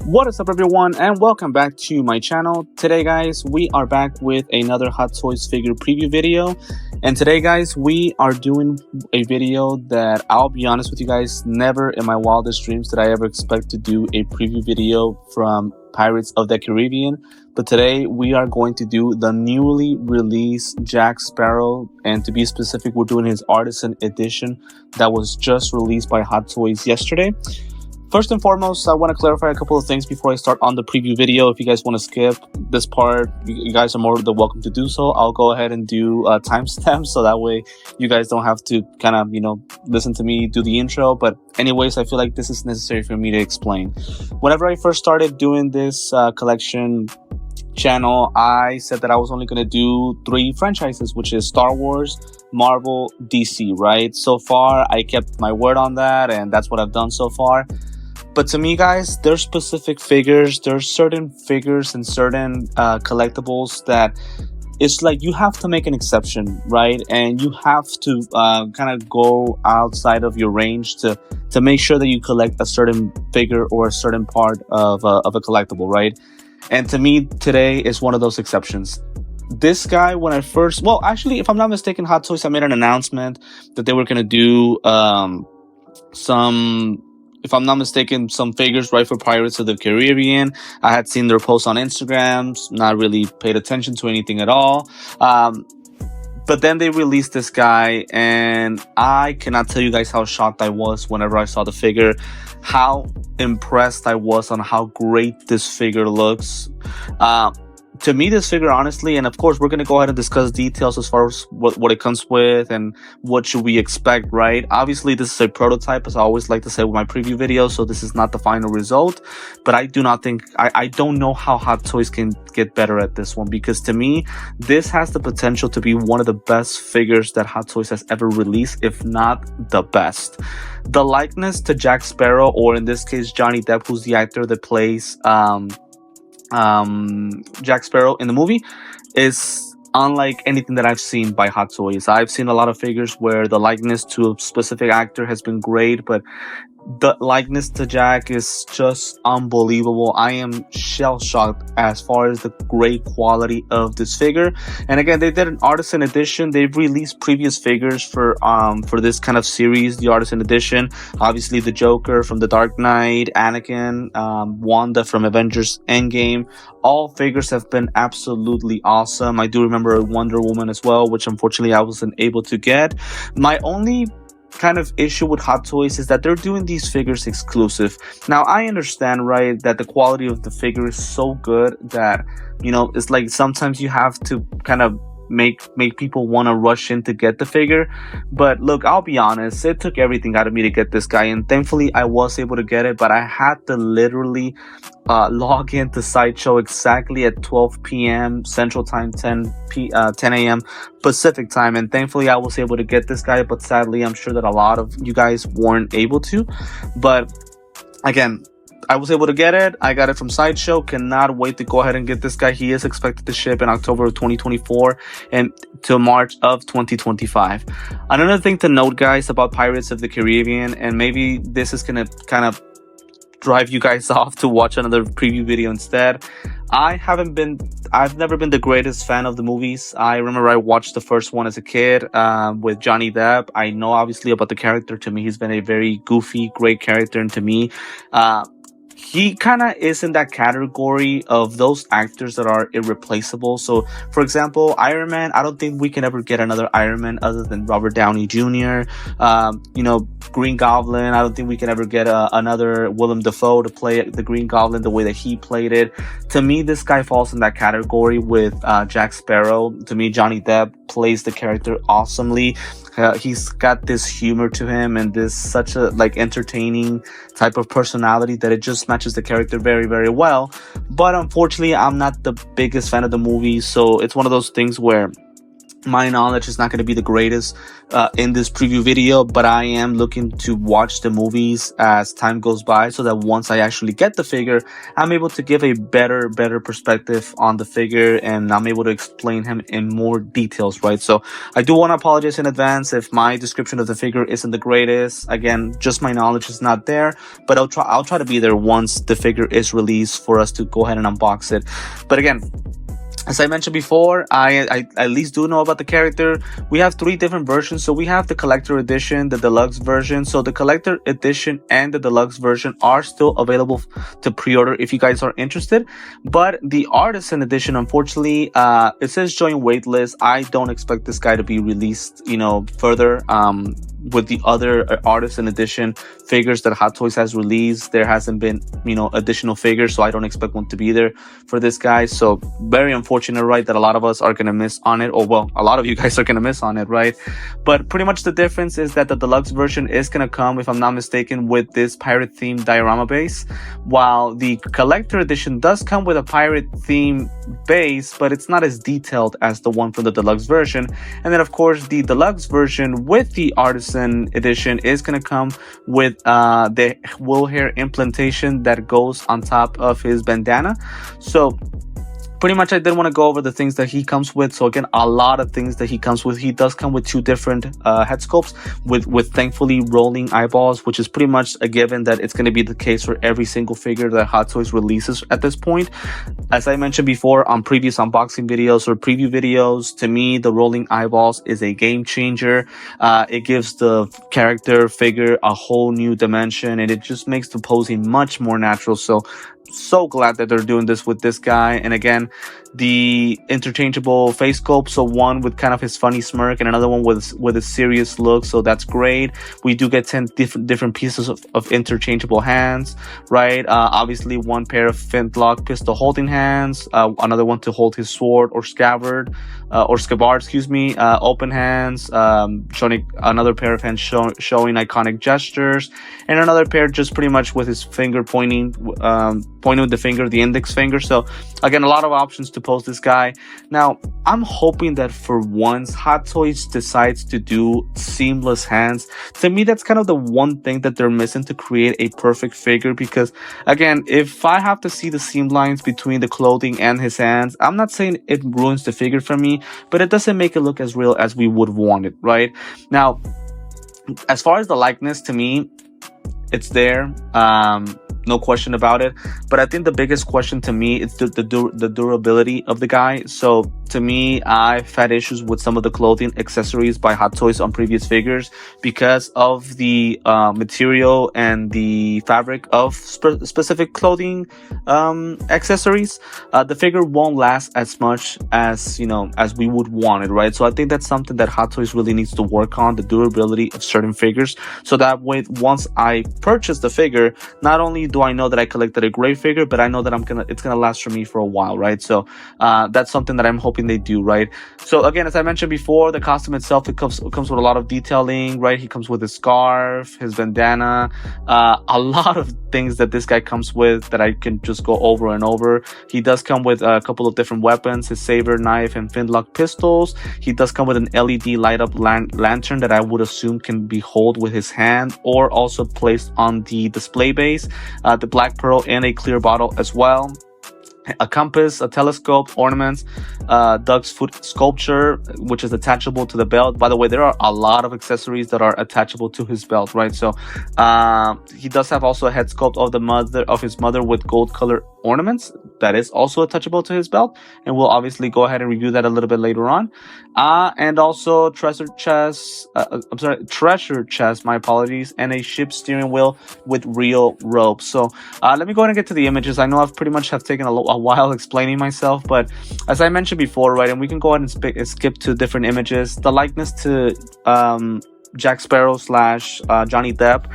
What is up, everyone, and welcome back to my channel. Today, guys, we are back with another Hot Toys figure preview video. And today, guys, we are doing a video that, I'll be honest with you guys, never in my wildest dreams did I ever expect to do a preview video from Pirates of the Caribbean. But today we are going to do the newly released Jack Sparrow, and to be specific, we're doing his Artisan edition that was just released by Hot Toys yesterday. First and foremost, I want to clarify a couple of things before I start on the preview video. If you guys want to skip this part, you guys are more than welcome to do so. I'll go ahead and do timestamps so that way you guys don't have to kind of, listen to me do the intro. But anyways, I feel like this is necessary for me to explain. Whenever I first started doing this collection channel, I said that I was only going to do 3 franchises, which is Star Wars, Marvel, DC, right? So far, I kept my word on that, and that's what I've done so far. But to me, guys, there's specific figures, there's certain figures and certain collectibles that it's like you have to make an exception, right? And you have to kind of go outside of your range to make sure that you collect a certain figure or a certain part of a collectible, right? And to me, today is one of those exceptions. This guy, when I first, well, actually, if I'm not mistaken, Hot Toys, I made an announcement that they were going to do if I'm not mistaken, some figures, right, for Pirates of the Caribbean. I had seen their posts on Instagram, not really paid attention to anything at all. But then they released this guy, and I cannot tell you guys how shocked I was whenever I saw the figure, how impressed I was on how great this figure looks. To me, this figure, honestly, and of course, we're going to go ahead and discuss details as far as what it comes with and what should we expect, right? Obviously, this is a prototype, as I always like to say with my preview videos, so this is not the final result. But I do not think, I don't know how Hot Toys can get better at this one, because to me, this has the potential to be one of the best figures that Hot Toys has ever released, if not the best. The likeness to Jack Sparrow, or in this case, Johnny Depp, who's the actor that plays Jack Sparrow in the movie, is unlike anything that I've seen by Hot Toys. I've seen a lot of figures where the likeness to a specific actor has been great, but the likeness to Jack is just unbelievable. I am shell-shocked as far as the great quality of this figure. And again, they did an Artisan edition. They've released previous figures for this kind of series, the Artisan edition. Obviously, the Joker from The Dark Knight, Anakin, Wanda from Avengers Endgame. All figures have been absolutely awesome. I do remember a Wonder Woman as well, which unfortunately I wasn't able to get. My only kind of issue with Hot Toys is that they're doing these figures exclusive. Now, I understand, right, that the quality of the figure is so good that, it's like sometimes you have to kind of make people want to rush in to get the figure. But look, I'll be honest, it took everything out of me to get this guy, and thankfully I was able to get it, but I had to literally log into Sideshow exactly at 12 p.m. Central Time, 10 a.m. Pacific Time, and thankfully I was able to get this guy. But sadly, I'm sure that a lot of you guys weren't able to. But again, I was able to get it. I got it from Sideshow. Cannot wait to go ahead and get this guy. He is expected to ship in October of 2024 and to March of 2025. Another thing to note, guys, about Pirates of the Caribbean, and maybe this is going to kind of drive you guys off to watch another preview video instead. I've never been the greatest fan of the movies. I remember I watched the first one as a kid with Johnny Depp. I know obviously about the character. To me, he's been a very goofy, great character, and to me, he kind of is in that category of those actors that are irreplaceable. So, for example, Iron Man, I don't think we can ever get another Iron Man other than Robert Downey Jr. Green Goblin, I don't think we can ever get another Willem Dafoe to play the Green Goblin the way that he played it. To me, this guy falls in that category with Jack Sparrow. To me, Johnny Depp plays the character awesomely. He's got this humor to him and this such a entertaining type of personality that it just matches the character very, very well. But unfortunately, I'm not the biggest fan of the movie, so it's one of those things where My knowledge is not going to be the greatest in this preview video, but I am looking to watch the movies as time goes by, so that once I actually get the figure, I'm able to give a better perspective on the figure, and I'm able to explain him in more details, right? So I do want to apologize in advance if my description of the figure isn't the greatest. Again, just my knowledge is not there, but I'll try to be there once the figure is released for us to go ahead and unbox it. But again, as I mentioned before, I at least do know about the character. We have 3 different versions. So we have the collector edition, the deluxe version. So the collector edition and the deluxe version are still available to pre-order if you guys are interested. But the artisan edition, unfortunately, it says join waitlist. I don't expect this guy to be released, further. With the other artisan edition figures that Hot Toys has released, there hasn't been, additional figures, so I don't expect one to be there for this guy. So very unfortunate, right, that a lot of us are going to miss on it, or well, a lot of you guys are going to miss on it, right? But pretty much the difference is that the deluxe version is going to come, if I'm not mistaken, with this pirate themed diorama base, while the collector edition does come with a pirate theme base, but it's not as detailed as the one from the deluxe version. And then of course the deluxe version with the artisan edition is going to come with the wool hair implantation that goes on top of his bandana. So pretty much I did want to go over the things that he comes with. So again, a lot of things that he comes with. He does come with 2 different head sculpts with thankfully rolling eyeballs, which is pretty much a given that it's going to be the case for every single figure that Hot Toys releases at this point. As I mentioned before on previous unboxing videos or preview videos, to me the rolling eyeballs is a game changer. It gives the character figure a whole new dimension, and it just makes the posing much more natural. So glad that they're doing this with this guy. And again, the interchangeable face sculpt, so one with kind of his funny smirk and another one with a serious look, so that's great. We do get 10 different pieces of interchangeable hands, right? Obviously one pair of flintlock pistol holding hands, another one to hold his sword or scabbard, open hands, showing another pair of hands showing iconic gestures, and another pair just pretty much with his finger pointing with the finger, the index finger. So again, a lot of options to pose this guy. Now I'm hoping that for once Hot Toys decides to do seamless hands. To me, that's kind of the one thing that they're missing to create a perfect figure, because again, if I have to see the seam lines between the clothing and his hands, I'm not saying it ruins the figure for me, but it doesn't make it look as real as we would want it, right? Now, as far as the likeness, to me, it's there. No question about it. But I think the biggest question to me is the durability of the guy. So to me, I've had issues with some of the clothing accessories by Hot Toys on previous figures because of the material and the fabric of specific clothing accessories. The figure won't last as much as as we would want it, right? So I think that's something that Hot Toys really needs to work on, the durability of certain figures, so that way once I purchase the figure, not only do I know that I collected a great figure, but I know that it's gonna last for me for a while, right? So that's something that I'm hoping they do, right? So again, as I mentioned before, the costume itself, it comes with a lot of detailing, right? He comes with his scarf, his bandana, a lot of things that this guy comes with that I can just go over and over. He does come with a couple of different weapons, his saber, knife, and flintlock pistols. He does come with an LED light up lantern that I would assume can be held with his hand or also placed on the display base. The black pearl and a clear bottle as well. A compass, a telescope, ornaments, Doug's foot sculpture, which is attachable to the belt. By the way, there are a lot of accessories that are attachable to his belt, right? So he does have also a head sculpt of his mother with gold color ornaments that is also attachable to his belt, and we'll obviously go ahead and review that a little bit later on. And also treasure chest, my apologies, and a ship steering wheel with real ropes. So let me go ahead and get to the images. I know I've pretty much have taken a while explaining myself, but as I mentioned before, right, and we can go ahead and skip to different images. The likeness to Jack Sparrow / Johnny Depp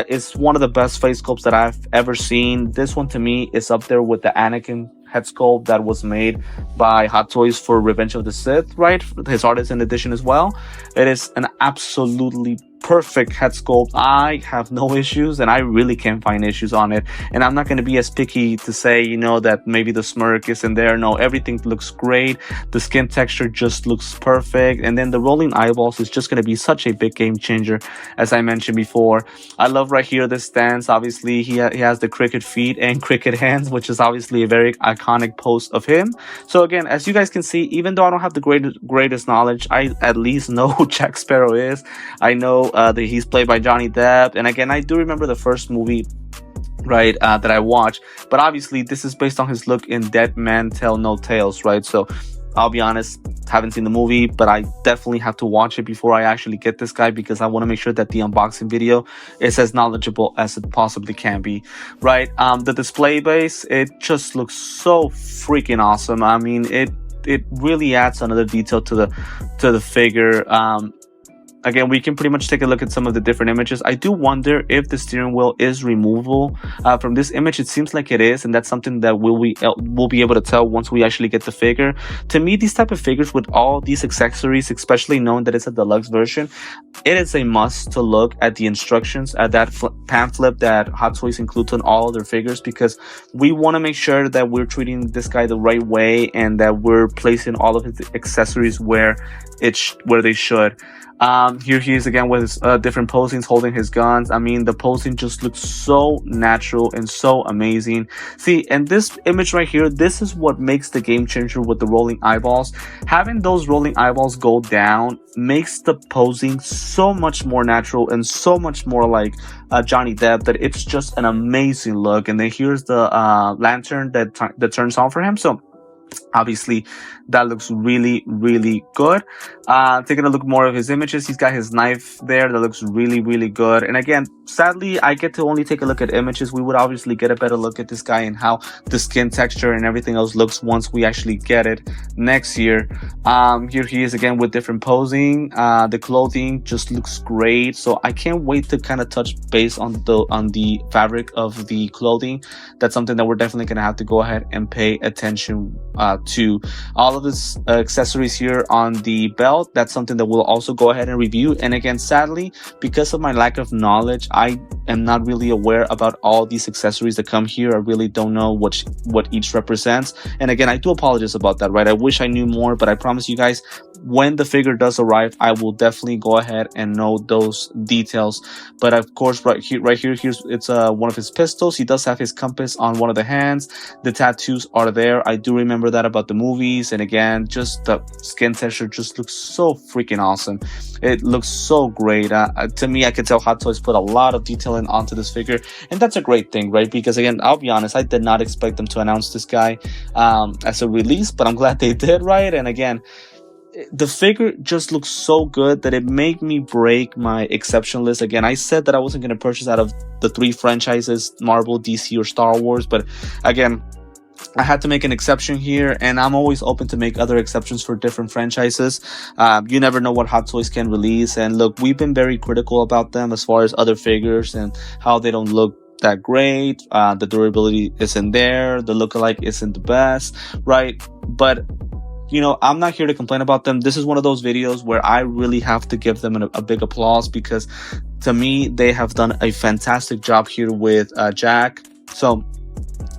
is one of the best face sculpts that I've ever seen. This one to me is up there with the Anakin head sculpt that was made by Hot Toys for Revenge of the Sith, right? His artisan edition as well. It is an absolutely perfect head sculpt. I have no issues, and I really can't find issues on it. And I'm not going to be as picky to say, that maybe the smirk isn't there. No, everything looks great. The skin texture just looks perfect. And then the rolling eyeballs is just going to be such a big game changer, as I mentioned before. I love right here this stance. Obviously, he has the cricket feet and cricket hands, which is obviously a very iconic pose of him. So again, as you guys can see, even though I don't have the greatest knowledge, I at least know who Jack Sparrow is. I know that he's played by Johnny Depp, and again, I do remember the first movie, right, that I watched. But obviously, this is based on his look in Dead Man Tell No Tales, right? So I'll be honest, haven't seen the movie, but I definitely have to watch it before I actually get this guy, because I want to make sure that the unboxing video is as knowledgeable as it possibly can be, right? The display base, it just looks so freaking awesome. I mean, it really adds another detail to the figure. Again, we can pretty much take a look at some of the different images. I do wonder if the steering wheel is removable. From this image, it seems like it is, and that's something that we'll be able to tell once we actually get the figure. To me, these type of figures with all these accessories, especially knowing that it's a deluxe version, it is a must to look at the instructions, at that pamphlet that Hot Toys includes on all their figures, because we want to make sure that we're treating this guy the right way and that we're placing all of his accessories where they should. Here he is again with his different posings, holding his guns. I mean, the posing just looks so natural and so amazing. See, and this image right here, this is what makes the game changer with the rolling eyeballs. Having those rolling eyeballs go down makes the posing so much more natural and so much more like Johnny Depp, that it's just an amazing look. And then here's the lantern that turns on for him. So obviously that looks really, really good. Taking a look more of his images, he's got his knife there that looks really, really good. And again, sadly, I get to only take a look at images. We would obviously get a better look at this guy and how the skin texture and everything else looks once we actually get it next year. Here he is again with different posing. The clothing just looks great, so I can't wait to kind of touch base on the fabric of the clothing. That's something that we're definitely gonna have to go ahead and pay attention to. All of his accessories here on the belt, that's something that we'll also go ahead and review. And again, sadly, because of my lack of knowledge, I am not really aware about all these accessories that come here. I really don't know what each represents. And again, I do apologize about that, right? I wish I knew more, but I promise you guys, when the figure does arrive, I will definitely go ahead and know those details. But of course, right here, it's one of his pistols. He does have his compass on one of the hands. The tattoos are there. I do remember that about the movies. And again, just the skin texture just looks so freaking awesome. It looks so great. To me, I could tell Hot Toys put a lot of detailing onto this figure, and that's a great thing, right? Because again, I'll be honest, I did not expect them to announce this guy as a release, but I'm glad they did, right? And again, the figure just looks so good that it made me break my exception list. Again, I said that I wasn't going to purchase out of the 3 franchises, Marvel, DC, or Star Wars, but again, I had to make an exception here, and I'm always open to make other exceptions for different franchises. You never know what Hot Toys can release, and look, we've been very critical about them as far as other figures and how they don't look that great. The durability isn't there, the lookalike isn't the best, right? But I'm not here to complain about them. This is one of those videos where I really have to give them a big applause, because to me, they have done a fantastic job here with Jack. So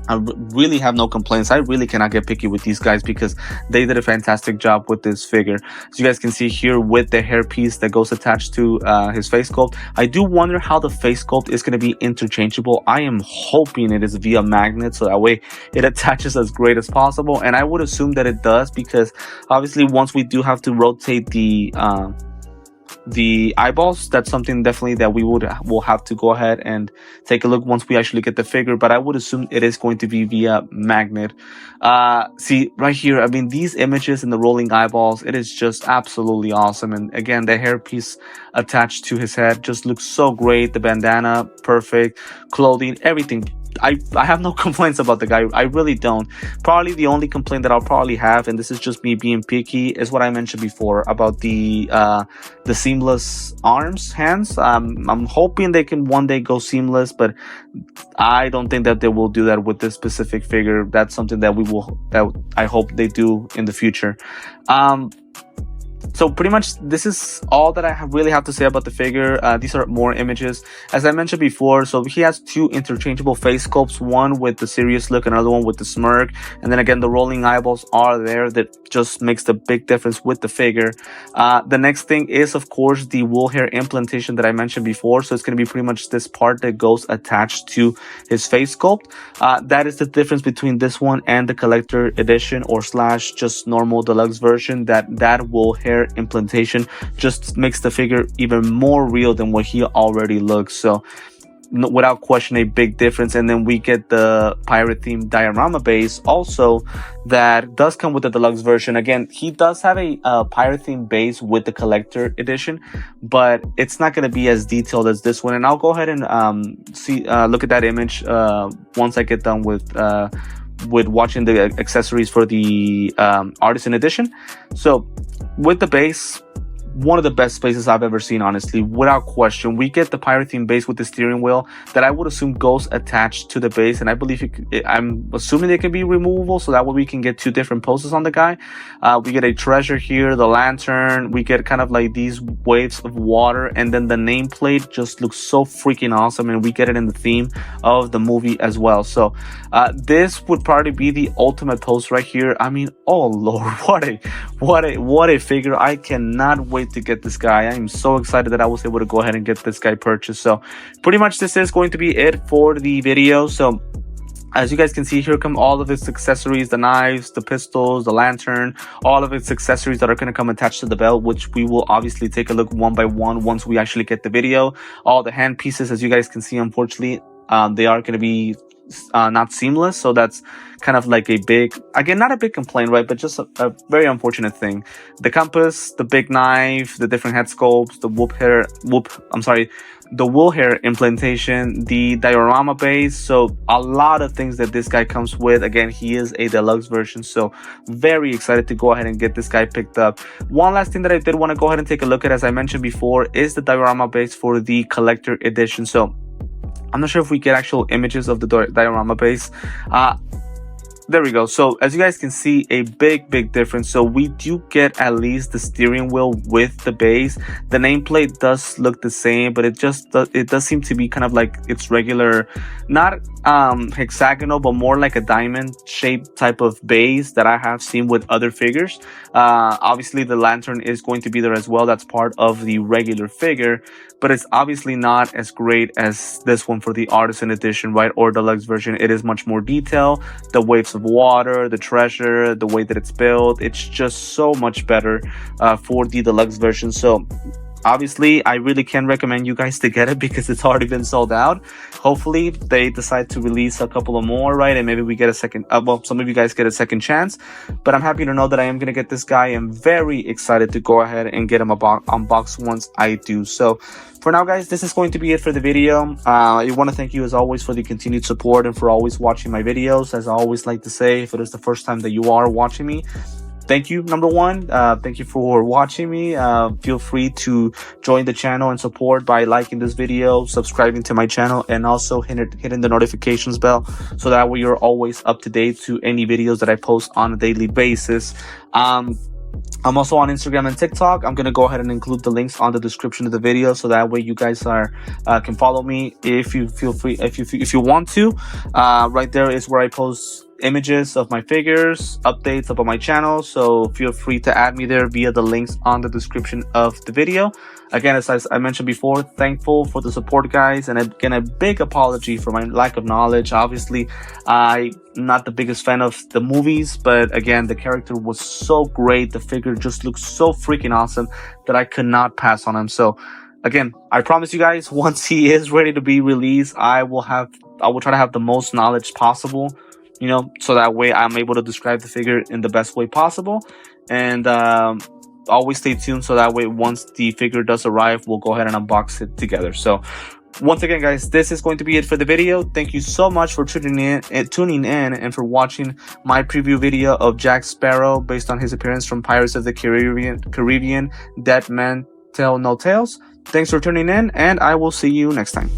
I really have no complaints. I really cannot get picky with these guys, because they did a fantastic job with this figure. As you guys can see here with the hairpiece that goes attached to his face sculpt, I do wonder how the face sculpt is going to be interchangeable. I am hoping it is via magnet, so that way it attaches as great as possible. And I would assume that it does, because obviously once we do have to rotate the eyeballs, that's something definitely that will have to go ahead and take a look once we actually get the figure. But I would assume it is going to be via magnet. See right here, I mean, these images and the rolling eyeballs, it is just absolutely awesome. And again, the hairpiece attached to his head just looks so great. The bandana, perfect. Clothing, everything. I have no complaints about the guy. I really don't. Probably the only complaint that I'll probably have, and this is just me being picky, is what I mentioned before about the seamless hands. I'm hoping they can one day go seamless, but I don't think that they will do that with this specific figure. That's something that I hope they do in the future. So pretty much this is all that I really have to say about the figure. These are more images, as I mentioned before. So he has two interchangeable face sculpts, one with the serious look, another one with the smirk, and then again the rolling eyeballs are there. That just makes the big difference with the figure. The next thing is, of course, the wool hair implantation that I mentioned before. So it's going to be pretty much this part that goes attached to his face sculpt. That is the difference between this one and the collector edition or slash just normal deluxe version. That wool hair implantation just makes the figure even more real than what he already looks. So without question, a big difference. And then we get the pirate themed diorama base also that does come with the deluxe version. Again, he does have a pirate themed base with the collector edition, but it's not going to be as detailed as this one. And I'll go ahead and look at that image once I get done with watching the accessories for the Artisan edition. So with the base, one of the best bases I've ever seen, honestly, without question. We get the pirate theme base with the steering wheel that I would assume goes attached to the base, and I believe I'm assuming they can be removable, so that way we can get two different poses on the guy. We get a treasure here, the lantern, we get kind of like these waves of water, and then the nameplate just looks so freaking awesome, and we get it in the theme of the movie as well. So this would probably be the ultimate pose right here. I mean, oh lord, what a figure. I cannot wait to get this guy. I am so excited that I was able to go ahead and get this guy purchased. So pretty much this is going to be it for the video. So as you guys can see, here come all of its accessories, the knives, the pistols, the lantern, all of its accessories that are going to come attached to the belt, which we will obviously take a look one by one once we actually get the video. All the hand pieces, as you guys can see, unfortunately, they are going to be not seamless, so that's kind of like a big, again, not a big complaint, right, but just a very unfortunate thing. The compass, the big knife, the different head sculpts, the the wool hair implantation, the diorama base. So a lot of things that this guy comes with. Again, he is a deluxe version, so very excited to go ahead and get this guy picked up. One last thing that I did want to go ahead and take a look at, as I mentioned before, is the diorama base for the collector edition. So I'm not sure if we get actual images of the diorama base. There we go. So as you guys can see, a big difference. So we do get at least the steering wheel with the base. The nameplate does look the same, but it does seem to be kind of like its regular, not hexagonal, but more like a diamond shaped type of base that I have seen with other figures. Obviously the lantern is going to be there as well. That's part of the regular figure, but it's obviously not as great as this one for the Artisan edition, right, or deluxe version. It is much more detailed. The waves of water, the treasure, the way that it's built, it's just so much better for the deluxe version. So obviously I really can recommend you guys to get it because it's already been sold out. Hopefully they decide to release a couple of more, right, and maybe we get a second, well, some of you guys get a second chance. But I'm happy to know that I am going to get this guy. I'm very excited to go ahead and get him unboxed once I do. So for now, guys, this is going to be it for the video. I want to thank you as always for the continued support and for always watching my videos. As I always like to say, if it is the first time that you are watching me, thank you, number one. Thank you for watching me. Feel free to join the channel and support by liking this video, subscribing to my channel, and also hitting the notifications bell so that way you're always up to date to any videos that I post on a daily basis. I'm also on Instagram and TikTok. I'm gonna go ahead and include the links on the description of the video, so that way you guys can follow me if you feel free, if you want to. Right there is where I post images of my figures, updates about my channel, so feel free to add me there via the links on the description of the video. Again, as I mentioned before, thankful for the support, guys, and again, a big apology for my lack of knowledge. Obviously, I'm not the biggest fan of the movies, but again, the character was so great, the figure just looks so freaking awesome that I could not pass on him. So again, I promise you guys, once he is ready to be released, I will try to have the most knowledge possible, you know, so that way I'm able to describe the figure in the best way possible. And always stay tuned, so that way once the figure does arrive, we'll go ahead and unbox it together. So once again, guys, this is going to be it for the video. Thank you so much for tuning in and for watching my preview video of Jack Sparrow based on his appearance from Pirates of the Caribbean, Dead Men Tell No Tales. Thanks for tuning in, and I will see you next time.